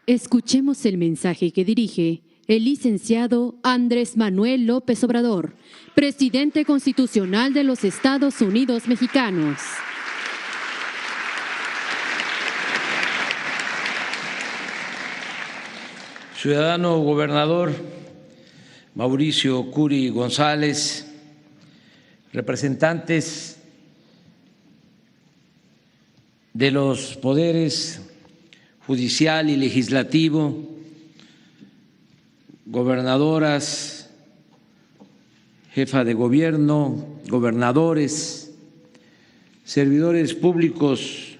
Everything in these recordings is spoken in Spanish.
Escuchemos el mensaje que dirige el licenciado Andrés Manuel López Obrador, presidente constitucional de los Estados Unidos mexicanos. Ciudadano gobernador Mauricio Curi González, representantes de los poderes judicial y legislativo, gobernadoras, jefa de gobierno, gobernadores, servidores públicos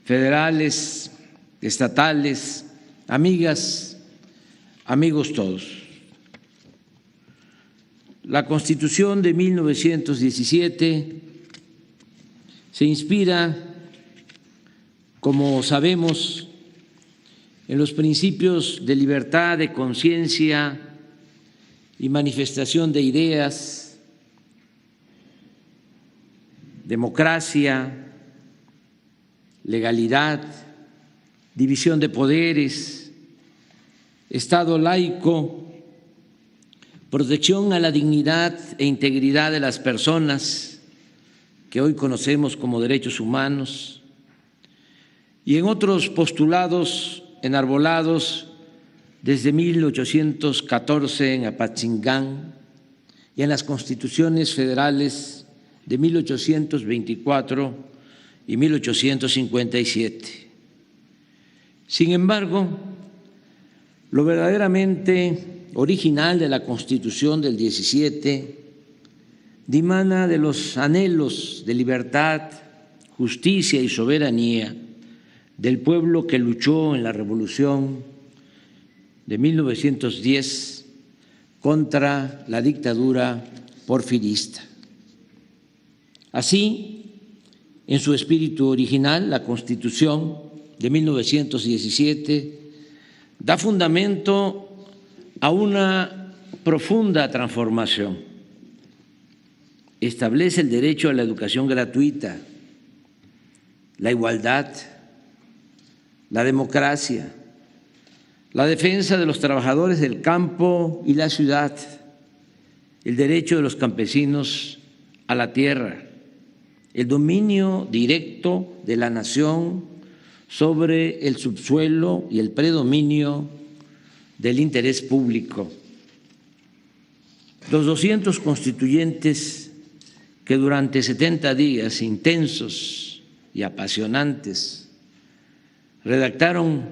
federales, estatales, amigas, amigos todos. La Constitución de 1917 se inspira, como sabemos, en los principios de libertad de conciencia y manifestación de ideas, democracia, legalidad, división de poderes, Estado laico, protección a la dignidad e integridad de las personas que hoy conocemos como derechos humanos, y en otros postulados enarbolados desde 1814 en Apatzingán y en las constituciones federales de 1824 y 1857. Sin embargo, lo verdaderamente original de la Constitución del 17 dimana de los anhelos de libertad, justicia y soberanía del pueblo que luchó en la Revolución de 1910 contra la dictadura porfirista. Así, en su espíritu original, la Constitución de 1917 da fundamento a una profunda transformación. Establece el derecho a la educación gratuita, la igualdad, la democracia, la defensa de los trabajadores del campo y la ciudad, el derecho de los campesinos a la tierra, el dominio directo de la nación sobre el subsuelo y el predominio del interés público. Los 200 constituyentes que durante 70 días intensos y apasionantes redactaron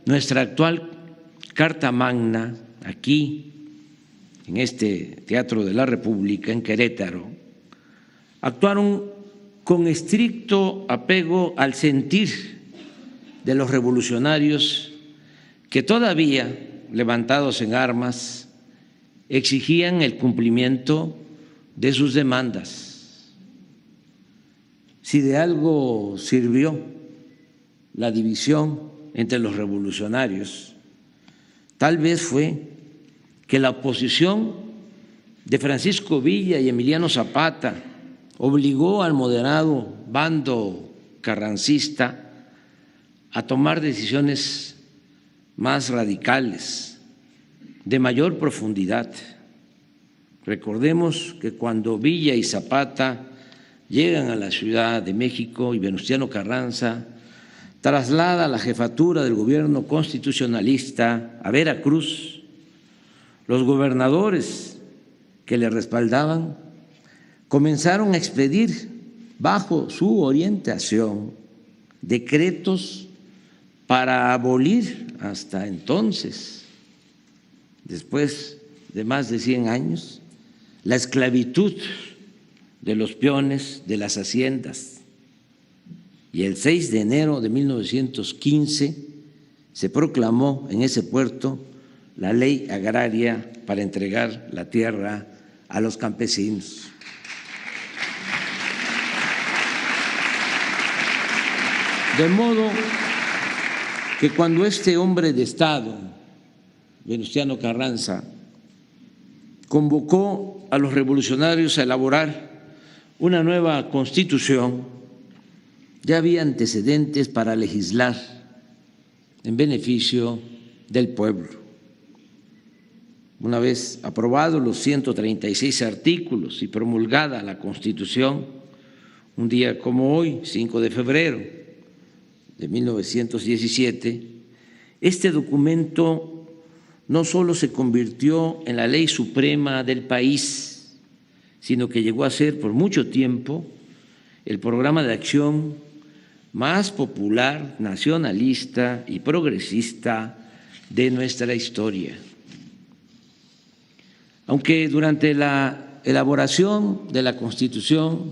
nuestra actual Carta Magna aquí, en este Teatro de la República, en Querétaro, actuaron con estricto apego al sentir de los revolucionarios que todavía, levantados en armas, exigían el cumplimiento de sus demandas. Si de algo sirvió la división entre los revolucionarios, tal vez fue que la oposición de Francisco Villa y Emiliano Zapata obligó al moderado bando carrancista a tomar decisiones más radicales, de mayor profundidad. Recordemos que cuando Villa y Zapata llegan a la Ciudad de México y Venustiano Carranza traslada la jefatura del gobierno constitucionalista a Veracruz, los gobernadores que le respaldaban comenzaron a expedir bajo su orientación decretos para abolir hasta entonces, después de más de 100 años, la esclavitud de los peones de las haciendas. Y el 6 de enero de 1915 se proclamó en ese puerto la ley agraria para entregar la tierra a los campesinos. De modo que cuando este hombre de Estado, Venustiano Carranza, convocó a los revolucionarios a elaborar una nueva Constitución, ya había antecedentes para legislar en beneficio del pueblo. Una vez aprobados los 136 artículos y promulgada la Constitución, un día como hoy, 5 de febrero de 1917, este documento no solo se convirtió en la ley suprema del país, sino que llegó a ser por mucho tiempo el programa de acción más popular, nacionalista y progresista de nuestra historia. Aunque durante la elaboración de la Constitución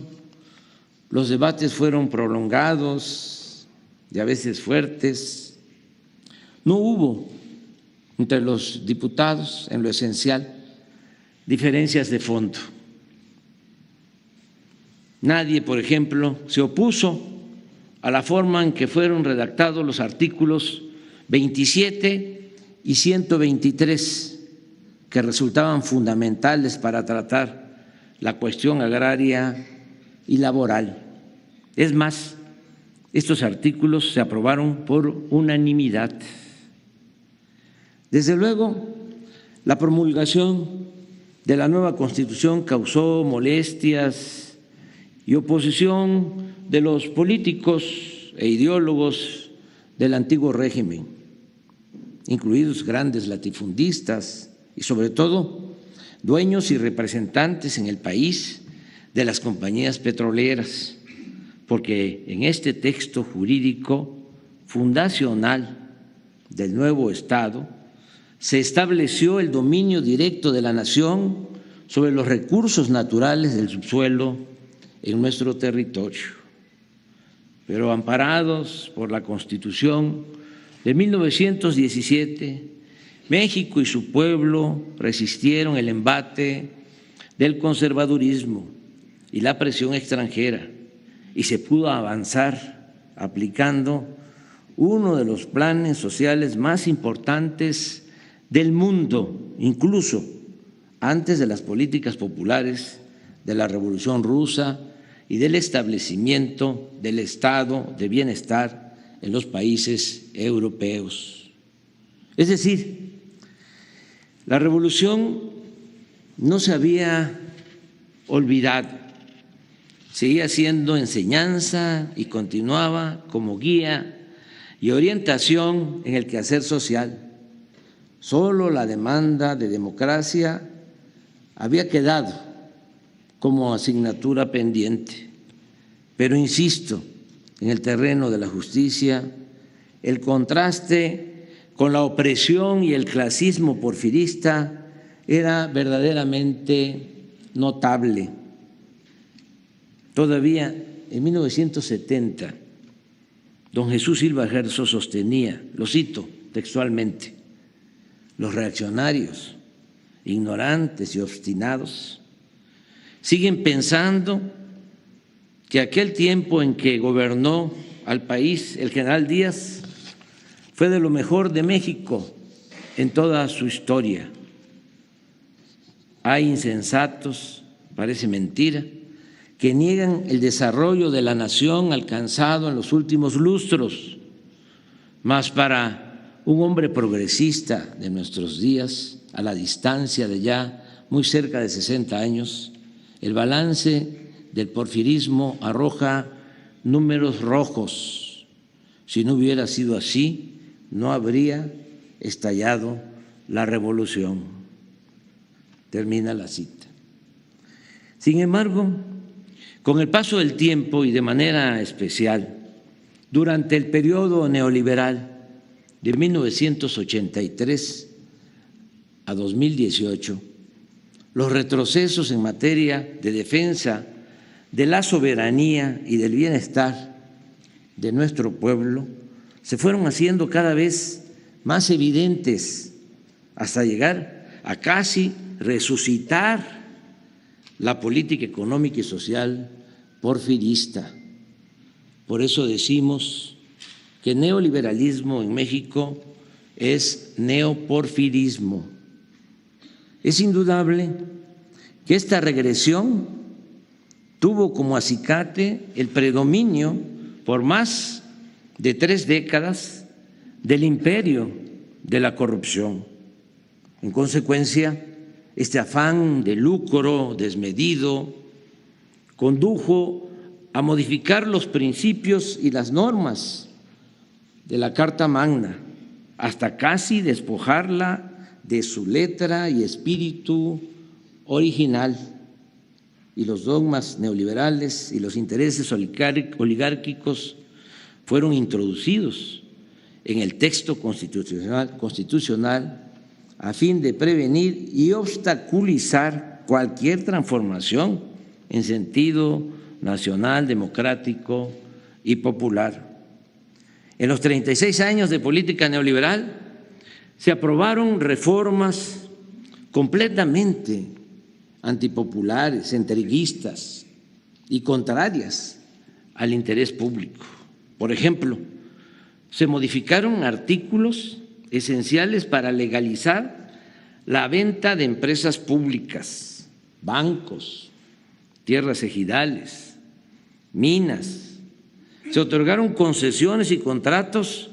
los debates fueron prolongados y a veces fuertes, no hubo entre los diputados, en lo esencial, diferencias de fondo. Nadie, por ejemplo, se opuso a la forma en que fueron redactados los artículos 27 y 123, que resultaban fundamentales para tratar la cuestión agraria y laboral. Es más, estos artículos se aprobaron por unanimidad. Desde luego, la promulgación de la nueva Constitución causó molestias y oposición de los políticos e ideólogos del antiguo régimen, incluidos grandes latifundistas y sobre todo dueños y representantes en el país de las compañías petroleras, porque en este texto jurídico fundacional del nuevo Estado se estableció el dominio directo de la nación sobre los recursos naturales del subsuelo en nuestro territorio. Pero amparados por la Constitución de 1917, México y su pueblo resistieron el embate del conservadurismo y la presión extranjera y se pudo avanzar aplicando uno de los planes sociales más importantes del mundo, incluso antes de las políticas populares de la Revolución Rusa y del establecimiento del estado de bienestar en los países europeos. Es decir, la revolución no se había olvidado, seguía siendo enseñanza y continuaba como guía y orientación en el quehacer social. Solo la demanda de democracia había quedado como asignatura pendiente. Pero insisto, en el terreno de la justicia, el contraste con la opresión y el clasismo porfirista era verdaderamente notable. Todavía en 1970, don Jesús Silva Gerso sostenía, lo cito textualmente: los reaccionarios, ignorantes y obstinados, siguen pensando que aquel tiempo en que gobernó al país el general Díaz fue de lo mejor de México en toda su historia. Hay insensatos, parece mentira, que niegan el desarrollo de la nación alcanzado en los últimos lustros, mas para un hombre progresista de nuestros días, a la distancia de ya muy cerca de 60 años, el balance del porfirismo arroja números rojos. Si no hubiera sido así, no habría estallado la revolución. Termina la cita. Sin embargo, con el paso del tiempo y de manera especial, durante el periodo neoliberal de 1983 a 2018, los retrocesos en materia de defensa de la soberanía y del bienestar de nuestro pueblo se fueron haciendo cada vez más evidentes hasta llegar a casi resucitar la política económica y social porfirista. Por eso decimos que neoliberalismo en México es neoporfirismo. Es indudable que esta regresión tuvo como acicate el predominio por más de 3 décadas del imperio de la corrupción. En consecuencia, este afán de lucro desmedido condujo a modificar los principios y las normas de la Carta Magna, hasta casi despojarla de su letra y espíritu original, y los dogmas neoliberales y los intereses oligárquicos fueron introducidos en el texto constitucional a fin de prevenir y obstaculizar cualquier transformación en sentido nacional, democrático y popular. En los 36 años de política neoliberal se aprobaron reformas completamente antipopulares, entreguistas y contrarias al interés público. Por ejemplo, se modificaron artículos esenciales para legalizar la venta de empresas públicas, bancos, tierras ejidales, minas. Se otorgaron concesiones y contratos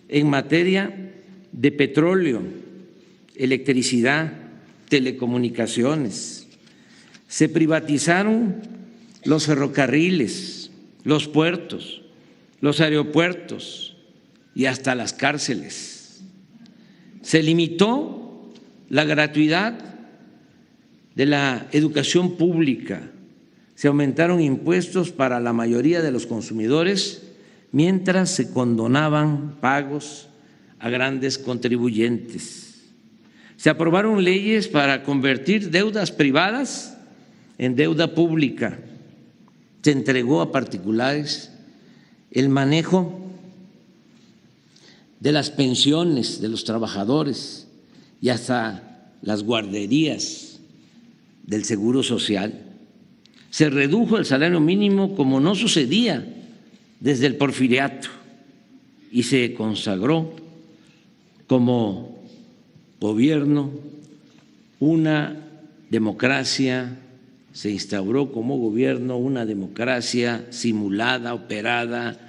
en materia de petróleo, electricidad, telecomunicaciones. Se privatizaron los ferrocarriles, los puertos, los aeropuertos y hasta las cárceles. Se limitó la gratuidad de la educación pública. Se aumentaron impuestos para la mayoría de los consumidores, mientras se condonaban pagos a grandes contribuyentes. Se aprobaron leyes para convertir deudas privadas en deuda pública. Se entregó a particulares el manejo de las pensiones de los trabajadores y hasta las guarderías del Seguro Social. Se redujo el salario mínimo como no sucedía desde el Porfiriato y se consagró como gobierno una democracia, se instauró como gobierno una democracia simulada, operada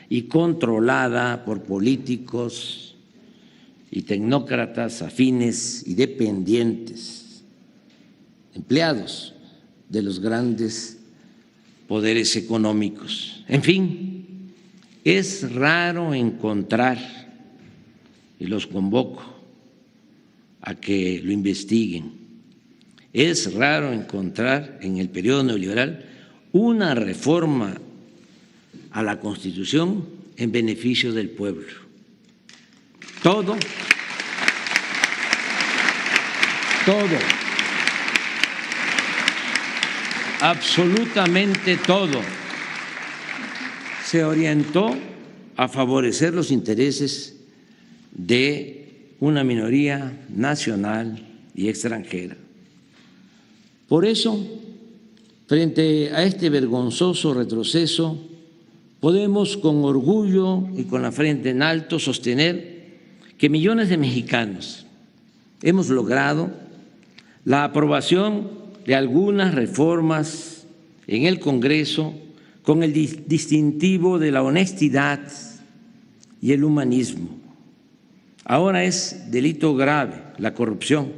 y controlada por políticos y tecnócratas afines y dependientes, empleados de los grandes poderes económicos. En fin, es raro encontrar, y los convoco a que lo investiguen, es raro encontrar en el periodo neoliberal una reforma a la Constitución en beneficio del pueblo. Todo, absolutamente todo, se orientó a favorecer los intereses de una minoría nacional y extranjera. Por eso, frente a este vergonzoso retroceso, podemos con orgullo y con la frente en alto sostener que millones de mexicanos hemos logrado la aprobación de algunas reformas en el Congreso con el distintivo de la honestidad y el humanismo. Ahora es delito grave la corrupción,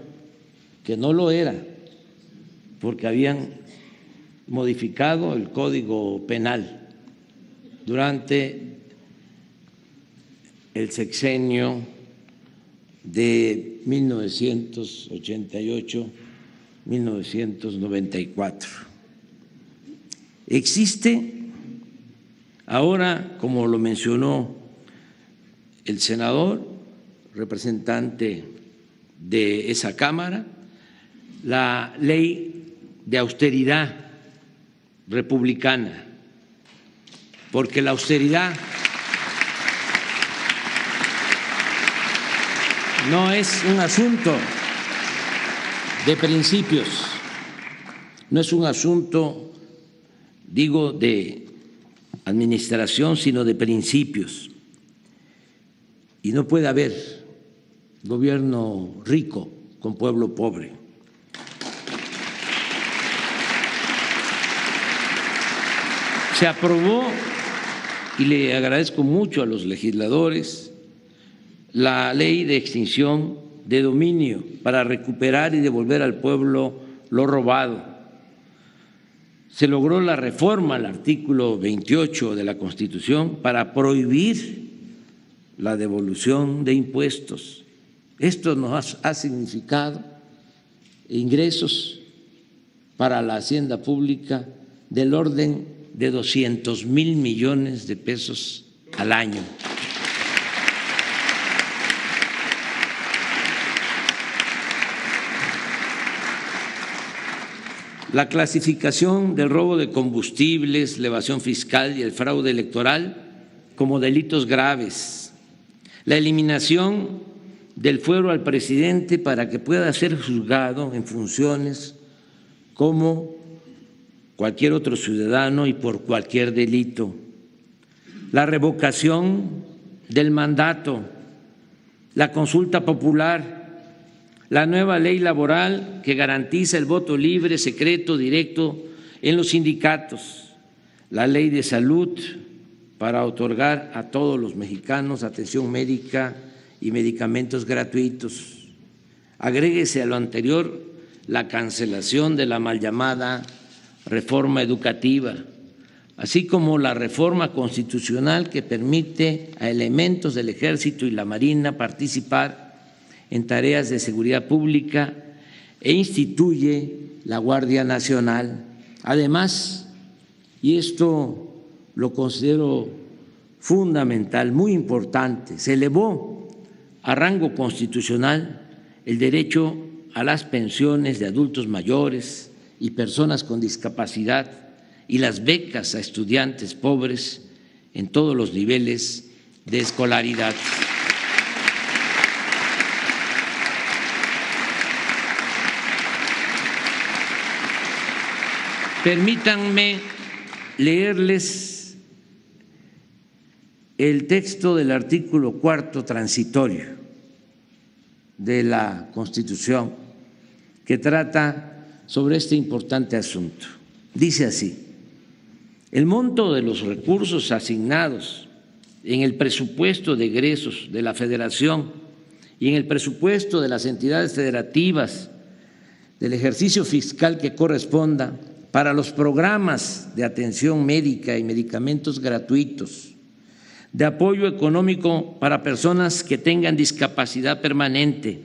que no lo era, porque habían modificado el Código Penal durante el sexenio de 1988-1994. Existe ahora, como lo mencionó el senador, representante de esa Cámara, la ley de austeridad republicana, porque la austeridad no es un asunto de principios, no es un asunto, digo, de administración, sino de principios. Y no puede haber gobierno rico con pueblo pobre. Se aprobó, y le agradezco mucho a los legisladores, la ley de extinción de dominio para recuperar y devolver al pueblo lo robado. Se logró la reforma al artículo 28 de la Constitución para prohibir la devolución de impuestos. Esto nos ha significado ingresos para la hacienda pública del orden de 200,000 millones de pesos al año. La clasificación del robo de combustibles, la evasión fiscal y el fraude electoral como delitos graves. La eliminación del fuero al presidente para que pueda ser juzgado en funciones como cualquier otro ciudadano y por cualquier delito. La revocación del mandato, la consulta popular, la nueva ley laboral que garantiza el voto libre, secreto, directo en los sindicatos, la ley de salud para otorgar a todos los mexicanos atención médica y medicamentos gratuitos. Agréguese a lo anterior la cancelación de la mal llamada reforma educativa, así como la reforma constitucional que permite a elementos del Ejército y la Marina participar en tareas de seguridad pública e instituye la Guardia Nacional. Además, y esto lo considero fundamental, muy importante, se elevó a rango constitucional el derecho a las pensiones de adultos mayores y personas con discapacidad y las becas a estudiantes pobres en todos los niveles de escolaridad. Permítanme leerles el texto del artículo 4 transitorio de la Constitución que trata sobre este importante asunto. Dice así: el monto de los recursos asignados en el presupuesto de egresos de la Federación y en el presupuesto de las entidades federativas del ejercicio fiscal que corresponda para los programas de atención médica y medicamentos gratuitos, de apoyo económico para personas que tengan discapacidad permanente,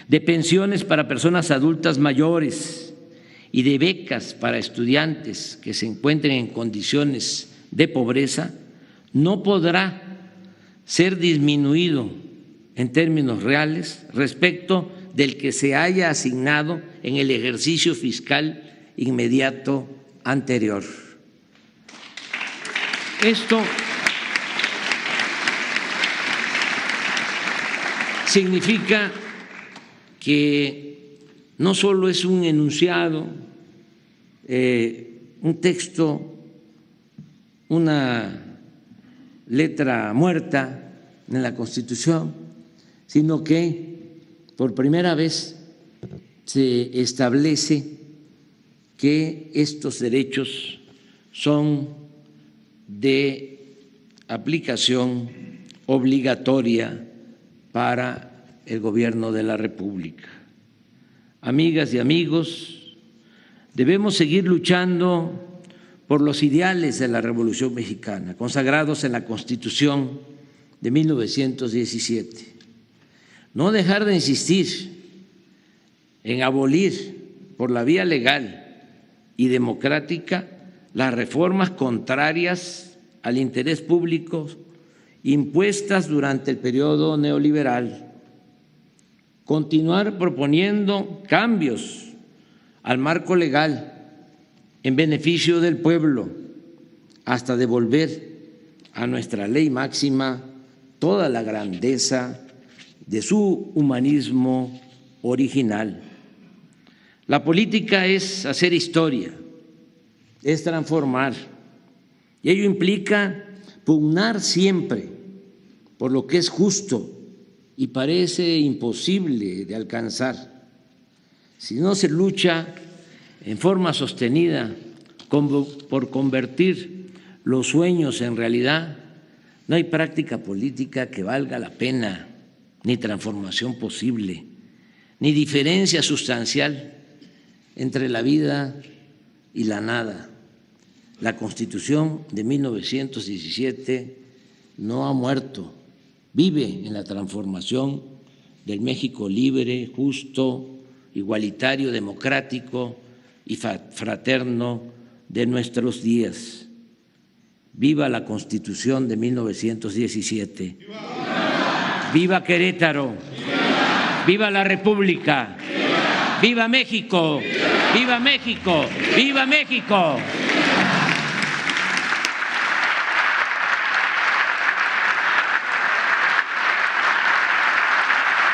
de pensiones para personas adultas mayores y de becas para estudiantes que se encuentren en condiciones de pobreza, no podrá ser disminuido en términos reales respecto del que se haya asignado en el ejercicio fiscal inmediato anterior. Esto significa que no solo es un enunciado, un texto, una letra muerta en la Constitución, sino que por primera vez se establece que estos derechos son de aplicación obligatoria para el Gobierno de la República. Amigas y amigos, debemos seguir luchando por los ideales de la Revolución Mexicana, consagrados en la Constitución de 1917. No dejar de insistir en abolir por la vía legal y democrática las reformas contrarias al interés público impuestas durante el periodo neoliberal, continuar proponiendo cambios al marco legal en beneficio del pueblo hasta devolver a nuestra ley máxima toda la grandeza de su humanismo original. La política es hacer historia, es transformar, y ello implica pugnar siempre por lo que es justo y parece imposible de alcanzar. Si no se lucha en forma sostenida por convertir los sueños en realidad, no hay práctica política que valga la pena. ni transformación posible, ni diferencia sustancial entre la vida y la nada. La Constitución de 1917 no ha muerto, vive en la transformación del México libre, justo, igualitario, democrático y fraterno de nuestros días. Viva la Constitución de 1917. Viva Querétaro. Viva la República. Viva México. Viva México. Viva México.